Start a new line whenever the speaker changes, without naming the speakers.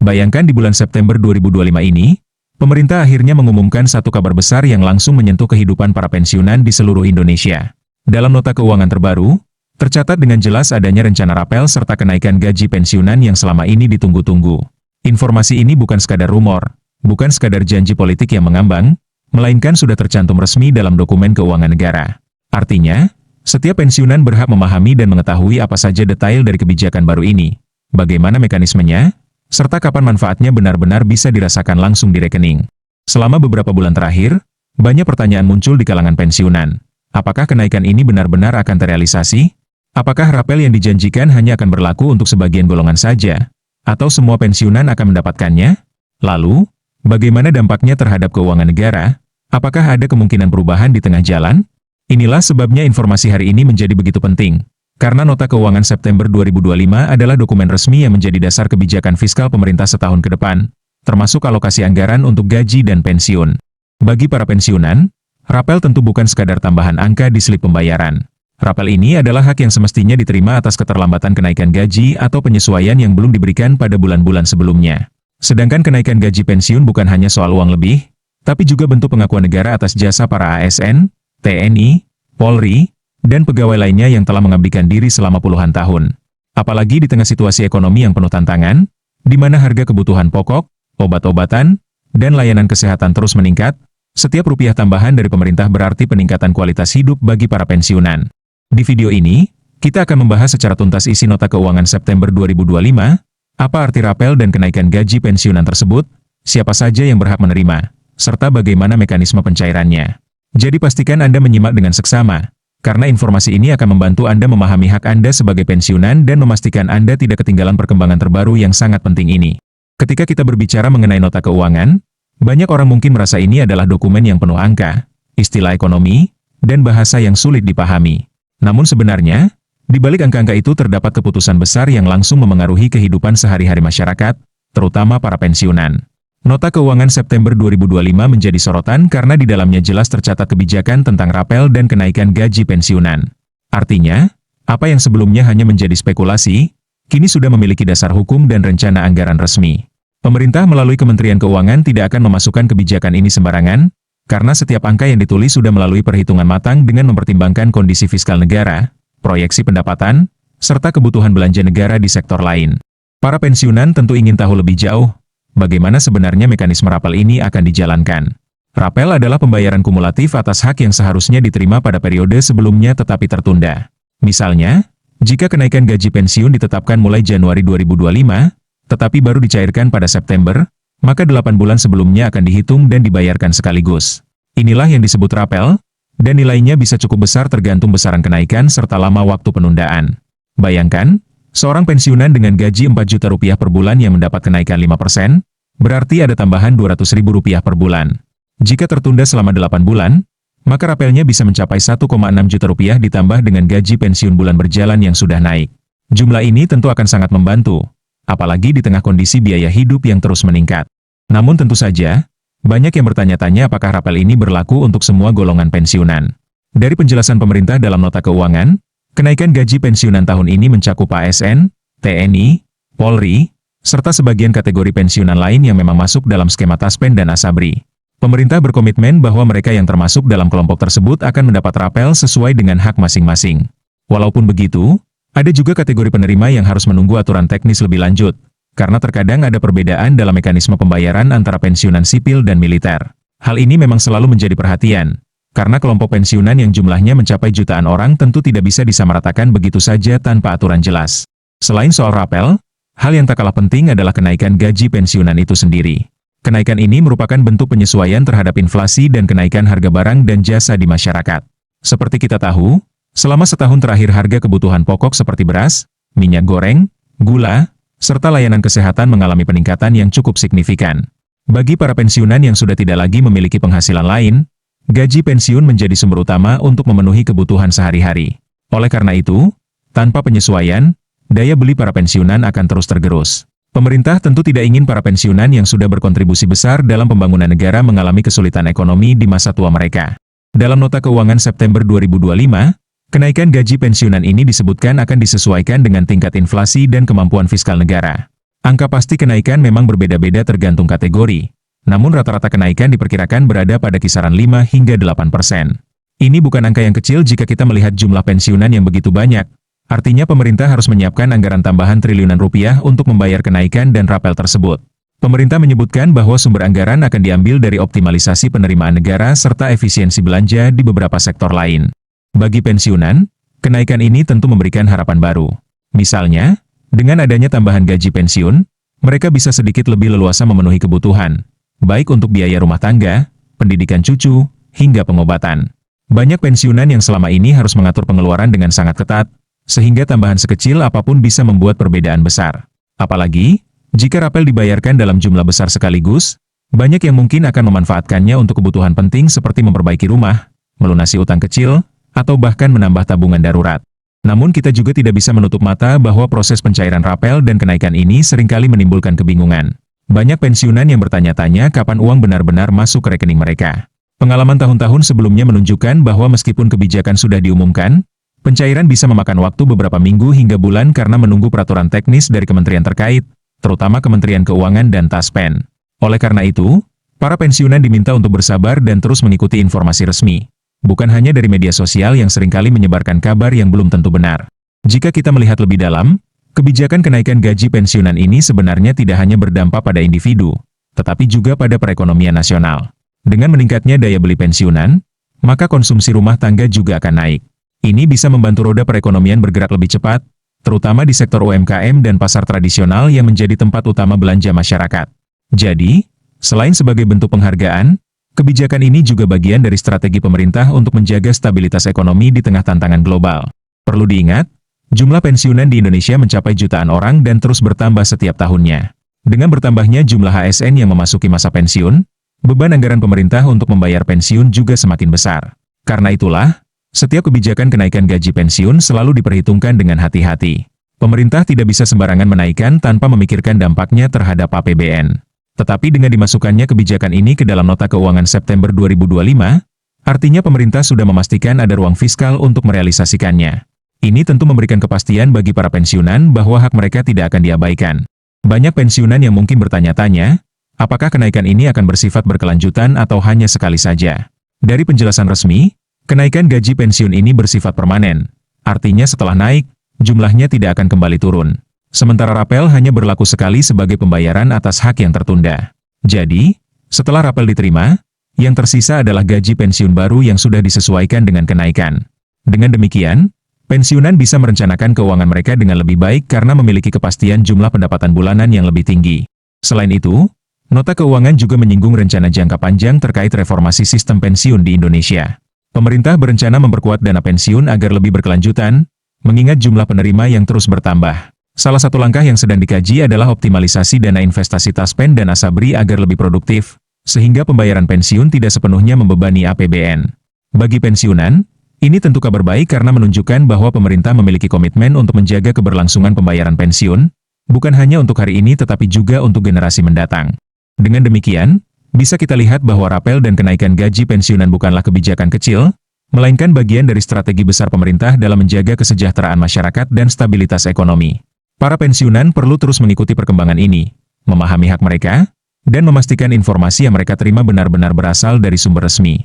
Bayangkan di bulan September 2025 ini, pemerintah akhirnya mengumumkan satu kabar besar yang langsung menyentuh kehidupan para pensiunan di seluruh Indonesia. Dalam nota keuangan terbaru, tercatat dengan jelas adanya rencana rapel serta kenaikan gaji pensiunan yang selama ini ditunggu-tunggu. Informasi ini bukan sekadar rumor, bukan sekadar janji politik yang mengambang, melainkan sudah tercantum resmi dalam dokumen keuangan negara. Artinya, setiap pensiunan berhak memahami dan mengetahui apa saja detail dari kebijakan baru ini, bagaimana mekanismenya, serta kapan manfaatnya benar-benar bisa dirasakan langsung di rekening. Selama beberapa bulan terakhir, banyak pertanyaan muncul di kalangan pensiunan. Apakah kenaikan ini benar-benar akan terrealisasi? Apakah rapel yang dijanjikan hanya akan berlaku untuk sebagian golongan saja? Atau semua pensiunan akan mendapatkannya? Lalu, bagaimana dampaknya terhadap keuangan negara? Apakah ada kemungkinan perubahan di tengah jalan? Inilah sebabnya informasi hari ini menjadi begitu penting. Karena Nota Keuangan September 2025 adalah dokumen resmi yang menjadi dasar kebijakan fiskal pemerintah setahun ke depan, termasuk alokasi anggaran untuk gaji dan pensiun. Bagi para pensiunan, rapel tentu bukan sekadar tambahan angka di slip pembayaran. Rapel ini adalah hak yang semestinya diterima atas keterlambatan kenaikan gaji atau penyesuaian yang belum diberikan pada bulan-bulan sebelumnya. Sedangkan kenaikan gaji pensiun bukan hanya soal uang lebih, tapi juga bentuk pengakuan negara atas jasa para ASN, TNI, Polri, dan pegawai lainnya yang telah mengabdikan diri selama puluhan tahun. Apalagi di tengah situasi ekonomi yang penuh tantangan, di mana harga kebutuhan pokok, obat-obatan, dan layanan kesehatan terus meningkat, setiap rupiah tambahan dari pemerintah berarti peningkatan kualitas hidup bagi para pensiunan. Di video ini, kita akan membahas secara tuntas isi Nota Keuangan September 2025, apa arti rapel dan kenaikan gaji pensiunan tersebut, siapa saja yang berhak menerima, serta bagaimana mekanisme pencairannya. Jadi pastikan Anda menyimak dengan seksama, karena informasi ini akan membantu Anda memahami hak Anda sebagai pensiunan dan memastikan Anda tidak ketinggalan perkembangan terbaru yang sangat penting ini. Ketika kita berbicara mengenai nota keuangan, banyak orang mungkin merasa ini adalah dokumen yang penuh angka, istilah ekonomi, dan bahasa yang sulit dipahami. Namun sebenarnya, di balik angka-angka itu terdapat keputusan besar yang langsung memengaruhi kehidupan sehari-hari masyarakat, terutama para pensiunan. Nota Keuangan September 2025 menjadi sorotan karena di dalamnya jelas tercatat kebijakan tentang rapel dan kenaikan gaji pensiunan. Artinya, apa yang sebelumnya hanya menjadi spekulasi, kini sudah memiliki dasar hukum dan rencana anggaran resmi. Pemerintah melalui Kementerian Keuangan tidak akan memasukkan kebijakan ini sembarangan, karena setiap angka yang ditulis sudah melalui perhitungan matang dengan mempertimbangkan kondisi fiskal negara, proyeksi pendapatan, serta kebutuhan belanja negara di sektor lain. Para pensiunan tentu ingin tahu lebih jauh, bagaimana sebenarnya mekanisme rapel ini akan dijalankan. Rapel adalah pembayaran kumulatif atas hak yang seharusnya diterima pada periode sebelumnya tetapi tertunda. Misalnya, jika kenaikan gaji pensiun ditetapkan mulai Januari 2025, tetapi baru dicairkan pada September, maka 8 bulan sebelumnya akan dihitung dan dibayarkan sekaligus. Inilah yang disebut rapel, dan nilainya bisa cukup besar tergantung besaran kenaikan serta lama waktu penundaan. Bayangkan, seorang pensiunan dengan gaji 4 juta rupiah per bulan yang mendapat kenaikan 5%, berarti ada tambahan Rp200.000 per bulan. Jika tertunda selama 8 bulan, maka rapelnya bisa mencapai 1,6 juta rupiah ditambah dengan gaji pensiun bulan berjalan yang sudah naik. Jumlah ini tentu akan sangat membantu, apalagi di tengah kondisi biaya hidup yang terus meningkat. Namun tentu saja, banyak yang bertanya-tanya apakah rapel ini berlaku untuk semua golongan pensiunan. Dari penjelasan pemerintah dalam nota keuangan, kenaikan gaji pensiunan tahun ini mencakup ASN, TNI, Polri, serta sebagian kategori pensiunan lain yang memang masuk dalam skema Taspen dan Asabri. Pemerintah berkomitmen bahwa mereka yang termasuk dalam kelompok tersebut akan mendapat rapel sesuai dengan hak masing-masing. Walaupun begitu, ada juga kategori penerima yang harus menunggu aturan teknis lebih lanjut, karena terkadang ada perbedaan dalam mekanisme pembayaran antara pensiunan sipil dan militer. Hal ini memang selalu menjadi perhatian, karena kelompok pensiunan yang jumlahnya mencapai jutaan orang tentu tidak bisa disamaratakan begitu saja tanpa aturan jelas. Selain soal rapel, hal yang tak kalah penting adalah kenaikan gaji pensiunan itu sendiri. Kenaikan ini merupakan bentuk penyesuaian terhadap inflasi dan kenaikan harga barang dan jasa di masyarakat. Seperti kita tahu, selama setahun terakhir harga kebutuhan pokok seperti beras, minyak goreng, gula, serta layanan kesehatan mengalami peningkatan yang cukup signifikan. Bagi para pensiunan yang sudah tidak lagi memiliki penghasilan lain, gaji pensiun menjadi sumber utama untuk memenuhi kebutuhan sehari-hari. Oleh karena itu, tanpa penyesuaian, daya beli para pensiunan akan terus tergerus. Pemerintah tentu tidak ingin para pensiunan yang sudah berkontribusi besar dalam pembangunan negara mengalami kesulitan ekonomi di masa tua mereka. Dalam nota keuangan September 2025, kenaikan gaji pensiunan ini disebutkan akan disesuaikan dengan tingkat inflasi dan kemampuan fiskal negara. Angka pasti kenaikan memang berbeda-beda tergantung kategori, namun rata-rata kenaikan diperkirakan berada pada kisaran 5 hingga 8%. Ini bukan angka yang kecil jika kita melihat jumlah pensiunan yang begitu banyak, artinya pemerintah harus menyiapkan anggaran tambahan triliunan rupiah untuk membayar kenaikan dan rapel tersebut. Pemerintah menyebutkan bahwa sumber anggaran akan diambil dari optimalisasi penerimaan negara serta efisiensi belanja di beberapa sektor lain. Bagi pensiunan, kenaikan ini tentu memberikan harapan baru. Misalnya, dengan adanya tambahan gaji pensiun, mereka bisa sedikit lebih leluasa memenuhi kebutuhan, baik untuk biaya rumah tangga, pendidikan cucu, hingga pengobatan. Banyak pensiunan yang selama ini harus mengatur pengeluaran dengan sangat ketat, sehingga tambahan sekecil apapun bisa membuat perbedaan besar. Apalagi, jika rapel dibayarkan dalam jumlah besar sekaligus, banyak yang mungkin akan memanfaatkannya untuk kebutuhan penting seperti memperbaiki rumah, melunasi utang kecil, atau bahkan menambah tabungan darurat. Namun kita juga tidak bisa menutup mata bahwa proses pencairan rapel dan kenaikan ini seringkali menimbulkan kebingungan. Banyak pensiunan yang bertanya-tanya kapan uang benar-benar masuk ke rekening mereka. Pengalaman tahun-tahun sebelumnya menunjukkan bahwa meskipun kebijakan sudah diumumkan, pencairan bisa memakan waktu beberapa minggu hingga bulan karena menunggu peraturan teknis dari kementerian terkait, terutama Kementerian Keuangan dan Taspen. Oleh karena itu, para pensiunan diminta untuk bersabar dan terus mengikuti informasi resmi, bukan hanya dari media sosial yang seringkali menyebarkan kabar yang belum tentu benar. Jika kita melihat lebih dalam, kebijakan kenaikan gaji pensiunan ini sebenarnya tidak hanya berdampak pada individu, tetapi juga pada perekonomian nasional. Dengan meningkatnya daya beli pensiunan, maka konsumsi rumah tangga juga akan naik. Ini bisa membantu roda perekonomian bergerak lebih cepat, terutama di sektor UMKM dan pasar tradisional yang menjadi tempat utama belanja masyarakat. Jadi, selain sebagai bentuk penghargaan, kebijakan ini juga bagian dari strategi pemerintah untuk menjaga stabilitas ekonomi di tengah tantangan global. Perlu diingat, jumlah pensiunan di Indonesia mencapai jutaan orang dan terus bertambah setiap tahunnya. Dengan bertambahnya jumlah ASN yang memasuki masa pensiun, beban anggaran pemerintah untuk membayar pensiun juga semakin besar. Karena itulah, setiap kebijakan kenaikan gaji pensiun selalu diperhitungkan dengan hati-hati. Pemerintah tidak bisa sembarangan menaikkan tanpa memikirkan dampaknya terhadap APBN. Tetapi dengan dimasukkannya kebijakan ini ke dalam nota keuangan September 2025, artinya pemerintah sudah memastikan ada ruang fiskal untuk merealisasikannya. Ini tentu memberikan kepastian bagi para pensiunan bahwa hak mereka tidak akan diabaikan. Banyak pensiunan yang mungkin bertanya-tanya, apakah kenaikan ini akan bersifat berkelanjutan atau hanya sekali saja? Dari penjelasan resmi, kenaikan gaji pensiun ini bersifat permanen, artinya setelah naik, jumlahnya tidak akan kembali turun. Sementara rapel hanya berlaku sekali sebagai pembayaran atas hak yang tertunda. Jadi, setelah rapel diterima, yang tersisa adalah gaji pensiun baru yang sudah disesuaikan dengan kenaikan. Dengan demikian, pensiunan bisa merencanakan keuangan mereka dengan lebih baik karena memiliki kepastian jumlah pendapatan bulanan yang lebih tinggi. Selain itu, nota keuangan juga menyinggung rencana jangka panjang terkait reformasi sistem pensiun di Indonesia. Pemerintah berencana memperkuat dana pensiun agar lebih berkelanjutan, mengingat jumlah penerima yang terus bertambah. Salah satu langkah yang sedang dikaji adalah optimalisasi dana investasi Taspen dan Asabri agar lebih produktif, sehingga pembayaran pensiun tidak sepenuhnya membebani APBN. Bagi pensiunan, ini tentu kabar baik karena menunjukkan bahwa pemerintah memiliki komitmen untuk menjaga keberlangsungan pembayaran pensiun, bukan hanya untuk hari ini tetapi juga untuk generasi mendatang. Dengan demikian, bisa kita lihat bahwa rapel dan kenaikan gaji pensiunan bukanlah kebijakan kecil, melainkan bagian dari strategi besar pemerintah dalam menjaga kesejahteraan masyarakat dan stabilitas ekonomi. Para pensiunan perlu terus mengikuti perkembangan ini, memahami hak mereka, dan memastikan informasi yang mereka terima benar-benar berasal dari sumber resmi.